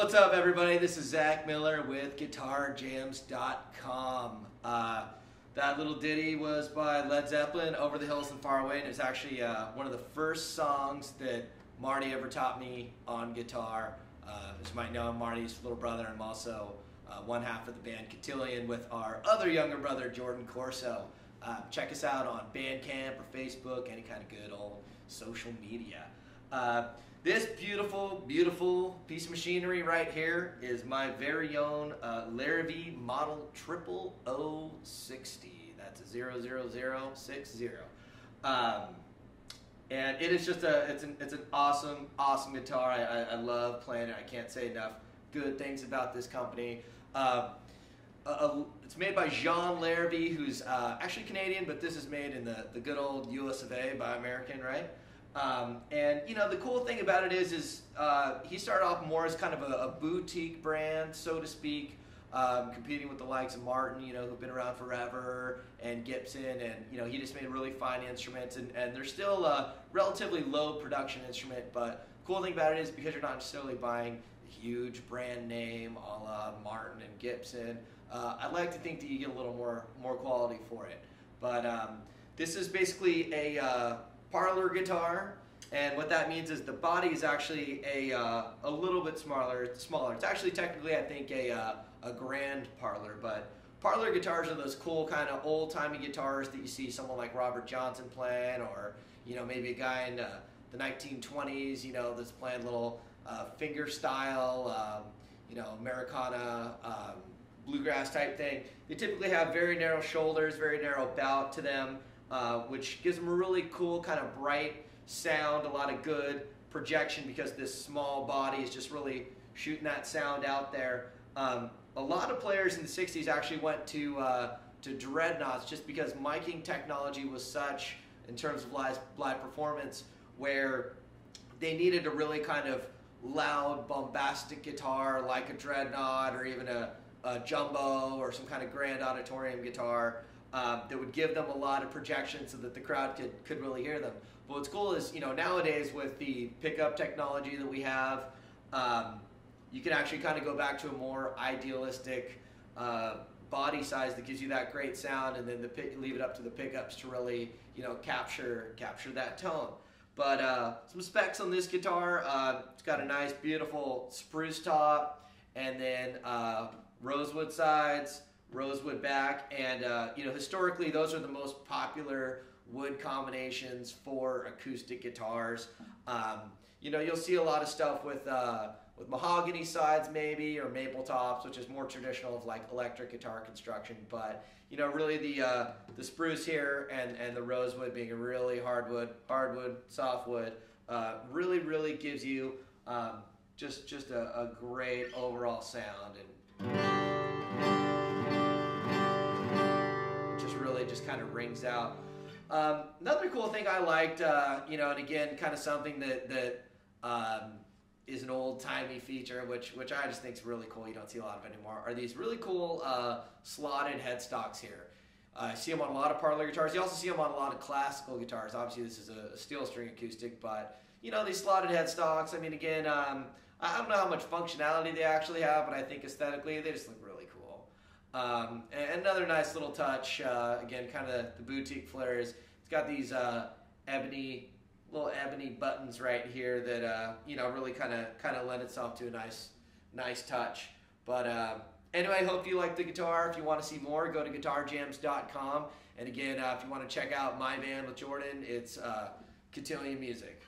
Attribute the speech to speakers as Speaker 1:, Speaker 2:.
Speaker 1: What's up, everybody? This is Zach Miller with GuitarJams.com. That little ditty was by Led Zeppelin, Over the Hills and Far Away, and it's actually one of the first songs that Marty ever taught me on guitar. As you might know, I'm Marty's little brother. I'm also one half of the band Cotillon with our other younger brother, Jordan Corso. Check us out on Bandcamp or Facebook, any kind of good old social media. This beautiful, beautiful piece of machinery right here is my very own Larrivee model 00060. That's a 00060. And it is just it's an awesome, awesome guitar. I love playing it. I can't say enough good things about this company. It's made by Jean Larrivee, who's actually Canadian, but this is made in the good old US of A by American, right? And you know, the cool thing about it is he started off more as kind of a boutique brand, so to speak, competing with the likes of Martin, you know, who've been around forever, and Gibson, and you know, he just made really fine instruments, and they're still a relatively low production instrument. But the cool thing about it is because you're not necessarily buying a huge brand name a la Martin and Gibson, I'd like to think that you get a little more quality for it. But this is basically a parlor guitar, and what that means is the body is actually a little bit smaller. It's actually technically, I think, a grand parlor, but parlor guitars are those cool kind of old-timey guitars that you see someone like Robert Johnson playing, or you know, maybe a guy in the 1920s, you know, that's playing little finger style, you know, Americana bluegrass type thing. They typically have very narrow shoulders, very narrow bout to them, which gives them a really cool kind of bright sound, a lot of good projection because this small body is just really shooting that sound out there. A lot of players in the 60s actually went to dreadnoughts just because miking technology was such, in terms of live performance, where they needed a really kind of loud, bombastic guitar like a dreadnought or even a jumbo or some kind of grand auditorium guitar that would give them a lot of projection so that the crowd could really hear them. But what's cool is, you know, nowadays with the pickup technology that we have, you can actually kind of go back to a more idealistic body size that gives you that great sound, and then leave it up to the pickups to really, you know, capture that tone. But some specs on this guitar: it's got a nice, beautiful spruce top, and then rosewood sides, rosewood back, and you know, historically those are the most popular wood combinations for acoustic guitars. You know, you'll see a lot of stuff with mahogany sides maybe, or maple tops, which is more traditional of like electric guitar construction. But you know, really the spruce here and the rosewood being a really hardwood, softwood, really gives you just a great overall sound, and really just kind of rings out. Another cool thing I liked, you know, and again, kind of something that is an old-timey feature, which I just think is really cool, you don't see a lot of anymore, are these really cool slotted headstocks here. I see them on a lot of parlor guitars. You also see them on a lot of classical guitars. Obviously, this is a steel string acoustic, but you know, these slotted headstocks, I mean, again, I don't know how much functionality they actually have, but I think aesthetically they just look really cool. And another nice little touch, again, kind of the boutique flair is it's got these little ebony buttons right here that you know, really kind of lend itself to a nice touch. But anyway, I hope you like the guitar. If you want to see more, go to GuitarJams.com. And again, if you want to check out my band with Jordan, it's Cotillon Music.